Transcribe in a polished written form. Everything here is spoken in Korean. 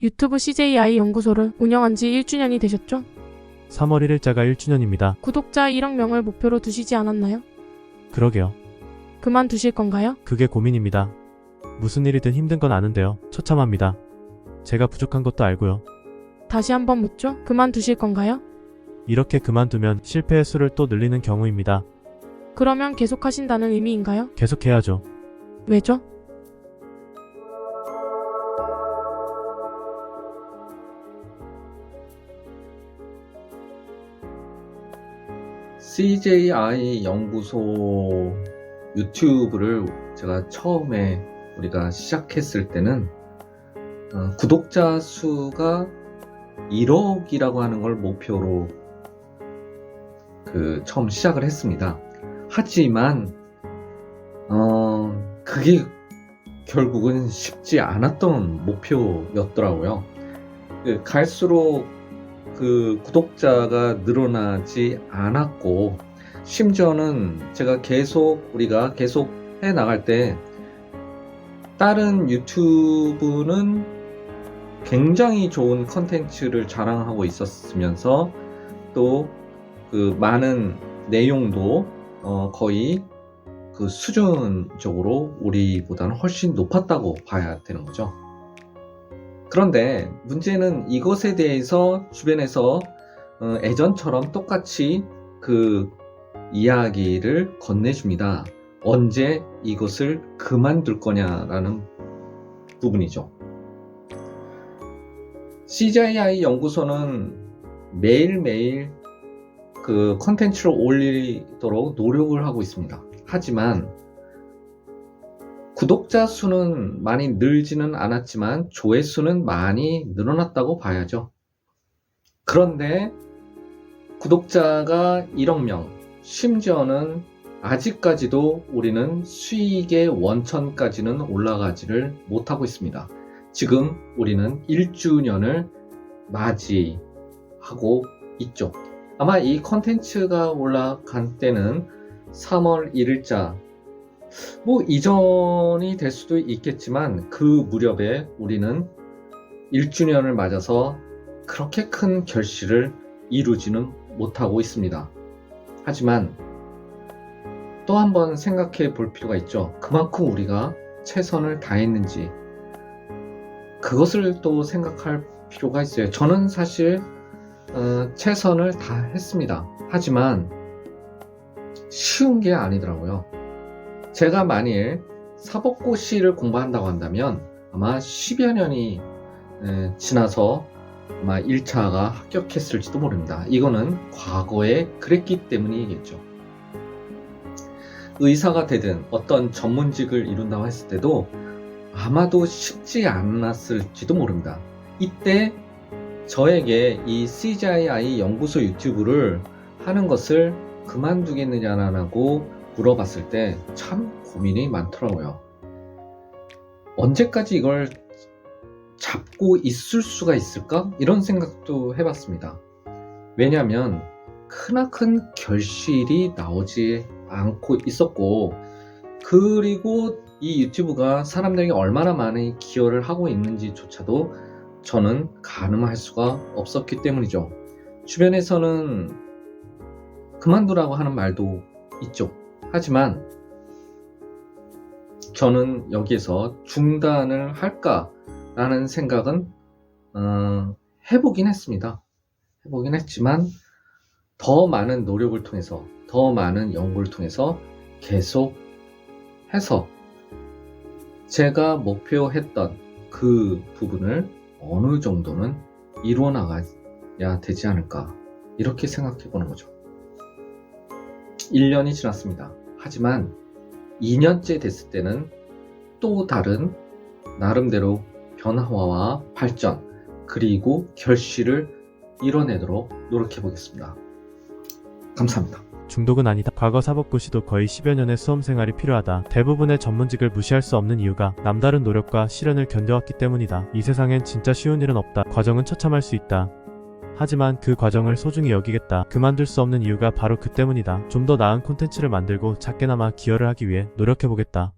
유튜브 CJI 연구소를 운영한 지 1주년이 되셨죠? 3월 1일자가 1주년입니다. 구독자 1억 명을 목표로 두시지 않았나요? 그러게요. 그만두실 건가요? 그게 고민입니다. 무슨 일이든 힘든 건 아는데요. 처참합니다. 제가 부족한 것도 알고요. 다시 한번 묻죠? 그만두실 건가요? 이렇게 그만두면 실패의 수를 또 늘리는 경우입니다. 그러면 계속하신다는 의미인가요? 계속해야죠. 왜죠? CJI 연구소 유튜브를 제가 처음에 우리가 시작했을 때는 구독자 수가 1억이라고 하는 걸 목표로 처음 시작을 했습니다. 하지만 그게 결국은 쉽지 않았던 목표였더라고요. 갈수록 구독자가 늘어나지 않았고, 심지어는 우리가 계속 해 나갈 때 다른 유튜브는 굉장히 좋은 컨텐츠를 자랑하고 있었으면서 또 많은 내용도 거의 수준적으로 우리보다는 훨씬 높았다고 봐야 되는 거죠. 그런데 문제는 이것에 대해서 주변에서 예전처럼 똑같이 이야기를 건네줍니다. 언제 이것을 그만둘 거냐라는 부분이죠. CJI 연구소는 매일매일 컨텐츠를 올리도록 노력을 하고 있습니다. 하지만 구독자 수는 많이 늘지는 않았지만 조회수는 많이 늘어났다고 봐야죠. 그런데 구독자가 1억 명, 심지어는 아직까지도 우리는 수익의 원천까지는 올라가지를 못하고 있습니다. 지금 우리는 1주년을 맞이하고 있죠. 아마 이 컨텐츠가 올라간 때는 3월 1일자 이전이 될 수도 있겠지만 그 무렵에 우리는 1주년을 맞아서 그렇게 큰 결실을 이루지는 못하고 있습니다. 하지만 또 한번 생각해 볼 필요가 있죠. 그만큼 우리가 최선을 다했는지 그것을 또 생각할 필요가 있어요. 저는 사실 최선을 다했습니다. 하지만 쉬운 게 아니더라고요. 제가 만일 사법고시를 공부한다고 한다면 아마 10여 년이 지나서 아마 1차가 합격했을지도 모릅니다. 이거는 과거에 그랬기 때문이겠죠. 의사가 되든 어떤 전문직을 이룬다고 했을 때도 아마도 쉽지 않았을지도 모릅니다. 이때 저에게 이 CJI 연구소 유튜브를 하는 것을 그만두겠느냐라고 물어봤을 때 참 고민이 많더라고요. 언제까지 이걸 잡고 있을 수가 있을까? 이런 생각도 해봤습니다. 왜냐하면 크나큰 결실이 나오지 않고 있었고, 그리고 이 유튜브가 사람들에게 얼마나 많은 기여를 하고 있는지조차도 저는 가늠할 수가 없었기 때문이죠. 주변에서는 그만두라고 하는 말도 있죠. 하지만 저는 여기에서 중단을 할까라는 생각은 해보긴 했습니다. 해보긴 했지만 더 많은 노력을 통해서, 더 많은 연구를 통해서 계속 해서 제가 목표했던 그 부분을 어느 정도는 이루어 나가야 되지 않을까, 이렇게 생각해 보는 거죠. 1년이 지났습니다. 하지만 2년째 됐을 때는 또 다른 나름대로 변화와 발전, 그리고 결실을 이뤄내도록 노력해 보겠습니다. 감사합니다. 중독은 아니다. 과거 사법고시도 거의 10여 년의 수험생활이 필요하다. 대부분의 전문직을 무시할 수 없는 이유가 남다른 노력과 시련을 견뎌왔기 때문이다. 이 세상엔 진짜 쉬운 일은 없다. 과정은 처참할 수 있다. 하지만 그 과정을 소중히 여기겠다. 그만둘 수 없는 이유가 바로 그 때문이다. 좀 더 나은 콘텐츠를 만들고 작게나마 기여를 하기 위해 노력해보겠다.